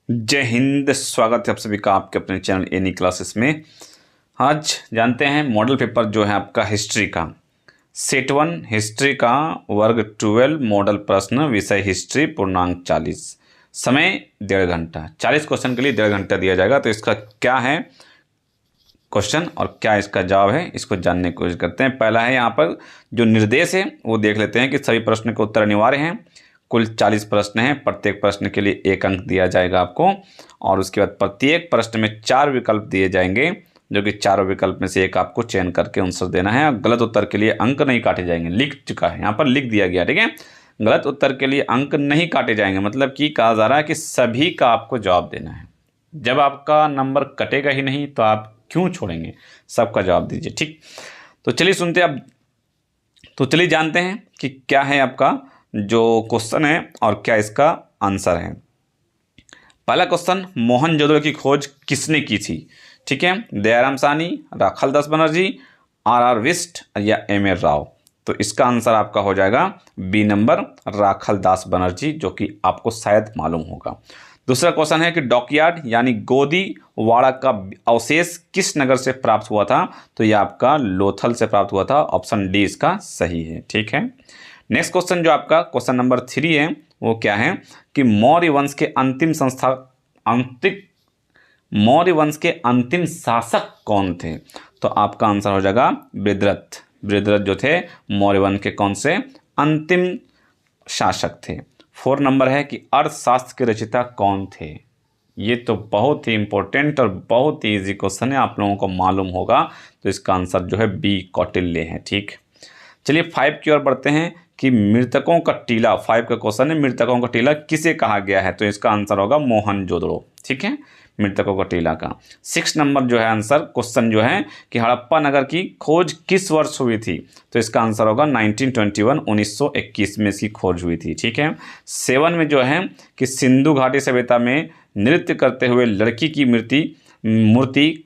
जय हिंद। स्वागत है आप सभी का आपके अपने चैनल एनी क्लासेस में। आज जानते हैं मॉडल पेपर जो है आपका हिस्ट्री का, सेट 1 हिस्ट्री का वर्ग 12 मॉडल प्रश्न, विषय हिस्ट्री, पूर्णांक 40, समय 1.5 घंटा। 40 क्वेश्चन के लिए 1.5 घंटा दिया जाएगा। तो इसका क्या है क्वेश्चन और क्या इसका जवाब है, इसको जानने की कोशिश करते हैं। पहला है यहाँ पर जो निर्देश है वो देख लेते हैं कि सभी प्रश्न के उत्तर अनिवार्य हैं। कुल 40 प्रश्न हैं, प्रत्येक प्रश्न के लिए 1 अंक दिया जाएगा आपको, और उसके बाद प्रत्येक प्रश्न में 4 विकल्प दिए जाएंगे, जो कि चारों विकल्प में से एक आपको चयन करके आंसर देना है। गलत उत्तर के लिए अंक नहीं काटे जाएंगे, लिख चुका है यहाँ पर, लिख दिया गया, ठीक है। गलत उत्तर के लिए अंक नहीं काटे जाएंगे, मतलब कि कहा जा रहा है कि सभी का आपको जवाब देना है। जब आपका नंबर कटेगा ही नहीं तो आप क्यों छोड़ेंगे, सबका जवाब दीजिए, ठीक। तो चलिए सुनते हैं अब, तो चलिए जानते हैं कि क्या है आपका जो क्वेश्चन है और क्या इसका आंसर है। पहला क्वेश्चन, मोहनजोदड़ो की खोज किसने की थी? ठीक है, दयाराम साहनी, राखालदास बनर्जी, आर विस्ट या एम.ए. राव। तो इसका आंसर आपका हो जाएगा बी नंबर, राखालदास बनर्जी, जो कि आपको शायद मालूम होगा। दूसरा क्वेश्चन है कि डॉकयार्ड यानी गोदी वाड़ा का अवशेष किस नगर से प्राप्त हुआ था? तो यह आपका लोथल से प्राप्त हुआ था। ऑप्शन डी इसका सही है, ठीक है। नेक्स्ट क्वेश्चन जो आपका क्वेश्चन नंबर 3 है वो क्या है कि मौर्य वंश के अंतिम शासक कौन थे? तो आपका आंसर हो जाएगा बृहद्रथ। बृहद्रथ जो थे मौर्य वंश के कौन से अंतिम शासक थे। 4 नंबर है कि अर्थशास्त्र के रचयिता कौन थे? ये तो बहुत ही इंपॉर्टेंट और बहुत ही ईजी क्वेश्चन है, आप लोगों को मालूम होगा। तो इसका आंसर जो है बी कौटिल्य है, ठीक। चलिए 5 की ओर बढ़ते हैं कि मृतकों का टीला, 5 का क्वेश्चन है, मृतकों का टीला किसे कहा गया है? तो इसका आंसर होगा मोहनजोदड़ो, ठीक है, मृतकों का टीला का। 6 नंबर जो है आंसर क्वेश्चन जो है कि हड़प्पा नगर की खोज किस वर्ष हुई थी? तो इसका आंसर होगा 1921, 1921 में इसकी खोज हुई थी, ठीक है। 7 में जो है कि सिंधु घाटी सभ्यता में नृत्य करते हुए लड़की की मूर्ति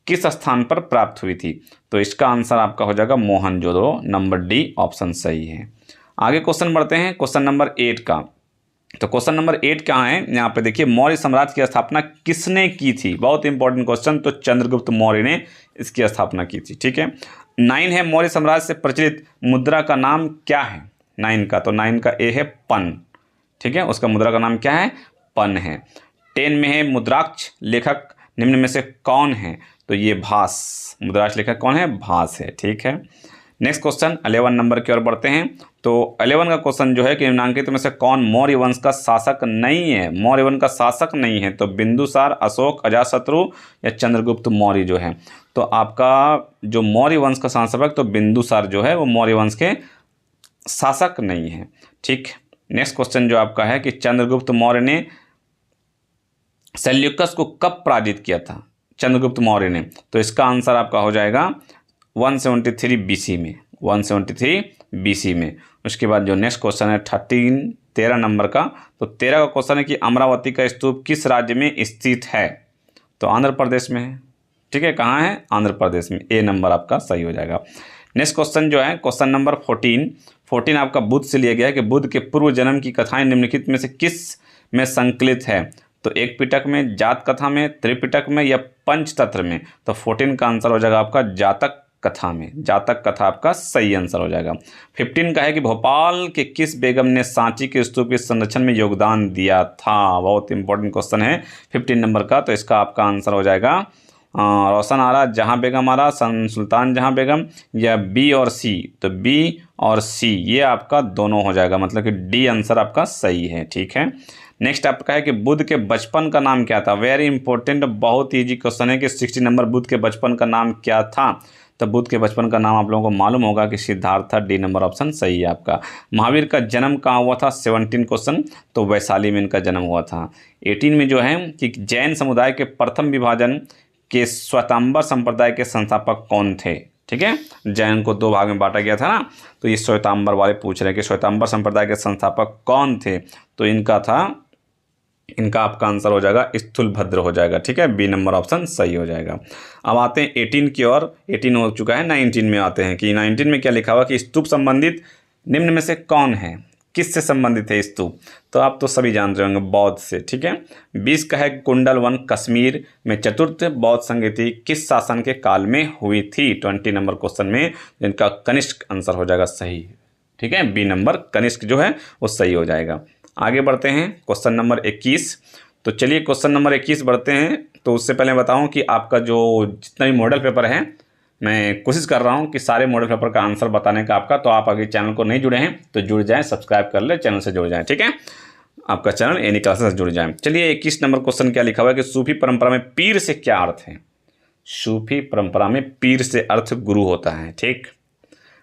किस स्थान पर प्राप्त हुई थी? तो इसका आंसर आपका हो जाएगा मोहनजोदड़ो, नंबर डी ऑप्शन सही है। आगे क्वेश्चन बढ़ते हैं क्वेश्चन नंबर 8 का। तो क्वेश्चन नंबर 8 कहाँ है, यहाँ पे देखिए, मौर्य साम्राज्य की स्थापना किसने की थी? बहुत इंपॉर्टेंट क्वेश्चन। तो चंद्रगुप्त मौर्य ने इसकी स्थापना की थी, ठीक है। 9 है, मौर्य साम्राज्य से प्रचलित मुद्रा का नाम क्या है? 9 का, तो 9 का ए है पन, ठीक है, उसका मुद्रा का नाम क्या है? पन है। 10 में है मुद्राक्ष लेखक निम्न में से कौन है? तो ये भास, मुद्राक्ष लेखक कौन है? भास है, ठीक है। नेक्स्ट क्वेश्चन 11 नंबर की ओर बढ़ते हैं। तो 11 का क्वेश्चन जो है कि निम्नलिखित में से कौन मौर्य वंश का शासक नहीं है? मौर्य वंश का शासक नहीं है तो बिंदुसार, अशोक, अजातशत्रु या चंद्रगुप्त मौर्य जो है। तो आपका जो मौर्य वंश का शासक तो बिंदुसार जो है वो मौर्य वंश के शासक नहीं है, ठीक। नेक्स्ट क्वेश्चन जो आपका है कि चंद्रगुप्त मौर्य ने सेल्यूकस को कब पराजित किया था? चंद्रगुप्त मौर्य ने। तो इसका आंसर आपका हो जाएगा 173 BC में, 173 BC में। उसके बाद जो नेक्स्ट क्वेश्चन है 13 नंबर का। तो 13 का क्वेश्चन है कि अमरावती का स्तूप किस राज्य में स्थित है? तो आंध्र प्रदेश में है, ठीक है। कहाँ है? आंध्र प्रदेश में। ए नंबर आपका सही हो जाएगा। नेक्स्ट क्वेश्चन जो है क्वेश्चन नंबर 14 आपका बुद्ध से लिया गया है कि बुद्ध के पूर्व जन्म की कथाएं निम्नलिखित में से किस में संकलित है? तो एक पिटक में, जात कथा में, त्रिपिटक में या पंचतंत्र में? तो 14 का आंसर हो जाएगा आपका जातक कथा में। जातक कथा आपका सही आंसर हो जाएगा। 15 का है कि भोपाल के किस बेगम ने सांची के स्तूप के संरक्षण में योगदान दिया था? बहुत इंपॉर्टेंट क्वेश्चन है 15 नंबर का। तो इसका आपका आंसर हो जाएगा रोशन आरा जहां बेगम आरा, सुल्तान जहां बेगम या बी और सी? तो बी और सी ये आपका दोनों हो जाएगा, मतलब कि डी आंसर आपका सही है, ठीक है। नेक्स्ट आपका है कि बुद्ध के बचपन का नाम क्या था? वेरी इंपॉर्टेंट, बहुत ईजी क्वेश्चन है कि 60 नंबर बुद्ध के बचपन का नाम क्या था? तो बुद्ध के बचपन का नाम आप लोगों को मालूम होगा कि सिद्धार्थ था। डी नंबर ऑप्शन सही है आपका। महावीर का जन्म कहाँ हुआ था? 17 क्वेश्चन। तो वैशाली में इनका जन्म हुआ था। 18 में जो है कि जैन समुदाय के प्रथम विभाजन के श्वेतांबर संप्रदाय के संस्थापक कौन थे? ठीक है, जैन को 2 भाग में बांटा गया था ना, तो ये श्वेतांबर वाले पूछ रहे हैं कि श्वेतांबर संप्रदाय के संस्थापक कौन थे? तो इनका आपका आंसर हो जाएगा स्थूलभद्र हो जाएगा, ठीक है। बी नंबर ऑप्शन सही हो जाएगा। अब आते हैं 18 की ओर। 18 हो चुका है, 19 में आते हैं कि 19 में क्या लिखा हुआ कि स्तूप संबंधित निम्न में से कौन है? किससे संबंधित है स्तूप? तो आप तो सभी जानते होंगे, बौद्ध से। ठीक है। 20 का है कुंडल वन कश्मीर में चतुर्थ बौद्ध संगति किस शासन के काल में हुई थी? 20 नंबर क्वेश्चन में, जिनका कनिष्क आंसर हो जाएगा सही। ठीक है, बी नंबर कनिष्क जो है वो सही हो जाएगा। आगे बढ़ते हैं क्वेश्चन नंबर 21। तो चलिए क्वेश्चन नंबर 21 बढ़ते हैं। तो उससे पहले बताऊं कि आपका जो जितना भी मॉडल पेपर है, मैं कोशिश कर रहा हूं कि सारे मॉडल पेपर का आंसर बताने का आपका। तो आप अगर चैनल को नहीं जुड़े हैं तो जुड़ जाएं, सब्सक्राइब कर ले, चैनल से जुड़ जाएं। ठीक है, आपका चैनल एनी क्लासेस से जुड़ जाएं। चलिए 21 नंबर क्वेश्चन क्या लिखा हुआ है कि सूफी परंपरा में पीर से क्या अर्थ है? सूफी परंपरा में पीर से अर्थ गुरु होता है। ठीक।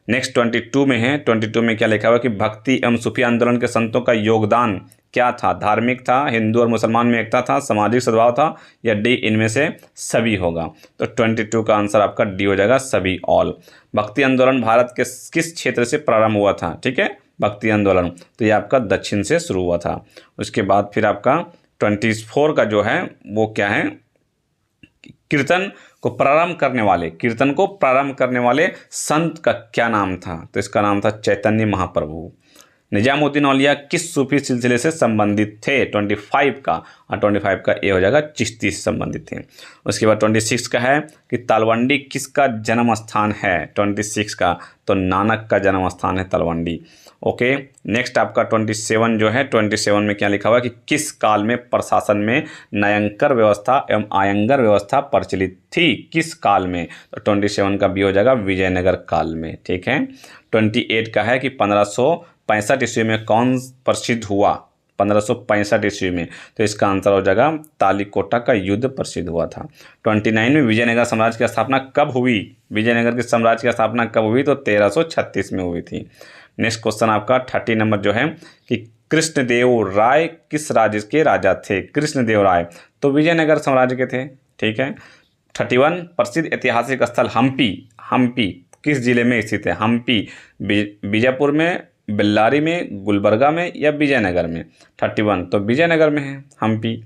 नेक्स्ट 22 में है। 22 में क्या लिखा हुआ है कि भक्ति एवं सूफी आंदोलन के संतों का योगदान क्या था? धार्मिक था, हिंदू और मुसलमान में एकता था, सामाजिक सद्भाव था, या डी इनमें से सभी होगा? तो 22 का आंसर आपका डी हो जाएगा, सभी, ऑल। भक्ति आंदोलन भारत के किस क्षेत्र से प्रारंभ हुआ था? ठीक है, भक्ति आंदोलन तो ये आपका दक्षिण से शुरू हुआ था। उसके बाद फिर आपका 24 का जो है वो क्या है? कीर्तन को प्रारंभ करने वाले संत का क्या नाम था? तो इसका नाम था चैतन्य महाप्रभु। निजामुद्दीन औलिया किस सूफी सिलसिले से संबंधित थे? 25 का, और 25 का ए हो जाएगा, चिश्ती से संबंधित थे। उसके बाद 26 का है कि तलवंडी किसका जन्म स्थान है? 26 का तो नानक का जन्म स्थान है तलवंडी। ओके। नेक्स्ट आपका 27 जो है, 27 में क्या लिखा हुआ है कि किस काल में प्रशासन में न्यायंकर व्यवस्था एवं आयंगर व्यवस्था प्रचलित थी? किस काल में? तो 27 का बी हो जाएगा, विजयनगर काल में। ठीक है। 28 का है कि 1565 ईस्वी में कौन प्रसिद्ध हुआ? 1565 ईस्वी में, तो इसका आंसर हो जाएगा तालीकोटा का युद्ध प्रसिद्ध हुआ था। 29 में विजयनगर साम्राज्य की स्थापना कब हुई? विजयनगर के साम्राज्य की स्थापना कब हुई? तो 1336 में हुई थी। नेक्स्ट क्वेश्चन आपका 30 नंबर जो है कि कृष्णदेव राय किस राज्य के राजा थे? कृष्णदेव राय तो विजयनगर साम्राज्य के थे। ठीक है। 31 प्रसिद्ध ऐतिहासिक स्थल हम्पी किस जिले में स्थित है? हम्पी बीजापुर में, बेल्लारी में, गुलबर्गा में, या विजयनगर में? 31 तो विजयनगर में है हम्पी।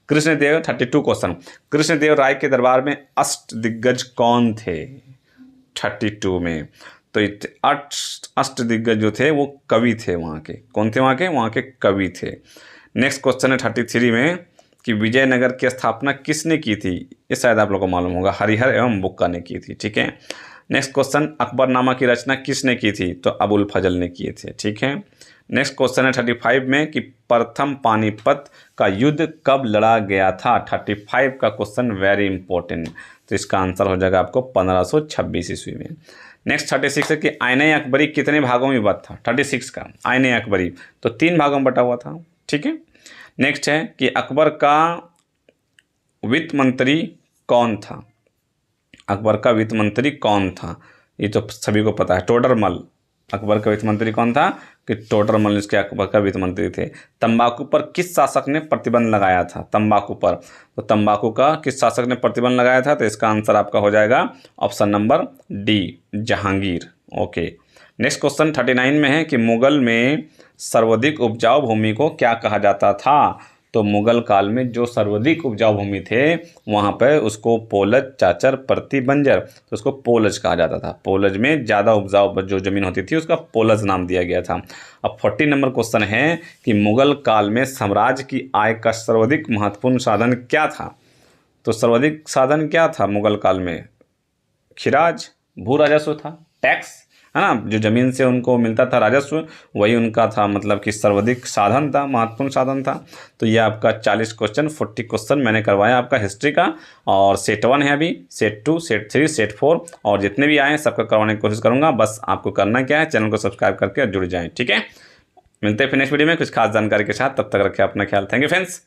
कृष्णदेव 32 क्वेश्चन, कृष्णदेव राय के दरबार में अष्टदिग्गज कौन थे? 32 में तो अष्टदिग्गज जो थे वो कवि थे वहाँ के। कौन थे वहाँ के कवि थे। नेक्स्ट क्वेश्चन है 33 में कि विजयनगर की स्थापना किसने की थी? ये शायद आप लोगों को मालूम होगा, हरिहर एवं बुक्का ने की थी। ठीक है। नेक्स्ट क्वेश्चन, अकबरनामा की रचना किसने की थी? तो अबुल फजल ने किए थे। ठीक है। नेक्स्ट क्वेश्चन है 35 में कि प्रथम पानीपत का युद्ध कब लड़ा गया था? 35 का क्वेश्चन वेरी इंपॉर्टेंट, तो इसका आंसर हो जाएगा आपको 1526 ईस्वी में। नेक्स्ट 36 है कि आईने अकबरी कितने भागों में विभक्त था? 36 का आईने अकबरी तो 3 भागों में बटा हुआ था। ठीक है। नेक्स्ट है कि अकबर का वित्त मंत्री कौन था? अकबर का वित्त मंत्री कौन था? ये तो सभी को पता है, टोडरमल। अकबर का वित्त मंत्री कौन था? कि टोडरमल इसके अकबर का वित्त मंत्री थे। तंबाकू पर किस शासक ने प्रतिबंध लगाया था? तंबाकू पर तो तंबाकू का किस शासक ने प्रतिबंध लगाया था? तो इसका आंसर आपका हो जाएगा option number D, Jahangir. Okay. Next question 39 में है कि मुगल में सर्वाधिक उपजाऊ भूमि को क्या कहा जाता था? तो मुगल काल में जो सर्वाधिक उपजाऊ भूमि थे वहाँ पर उसको पोलज, चाचर, प्रति, बंजर, तो उसको पोलज कहा जाता था। पोलज में ज़्यादा उपजाऊ जो ज़मीन होती थी उसका पोलज नाम दिया गया था। अब 40 नंबर क्वेश्चन है कि मुगल काल में साम्राज्य की आय का सर्वाधिक महत्वपूर्ण साधन क्या था? तो सर्वाधिक साधन क्या था मुगल काल में? खिराज, भू राजस्व था, टैक्स, है ना, जो ज़मीन से उनको मिलता था राजस्व, वही उनका था, मतलब कि सर्वाधिक साधन था, महत्वपूर्ण साधन था। तो ये आपका 40 क्वेश्चन 40 क्वेश्चन मैंने करवाया आपका हिस्ट्री का, और सेट 1 है अभी, सेट 2, सेट 3, सेट 4, और जितने भी आए सबका करवाने की कोशिश करूँगा। बस आपको करना क्या है, चैनल को सब्सक्राइब करके जुड़ जाएँ। ठीक है, मिलते हैं फिर नेक्स्ट वीडियो में कुछ खास जानकारी के साथ। तब तक रखें अपना ख्याल। Thank you friends.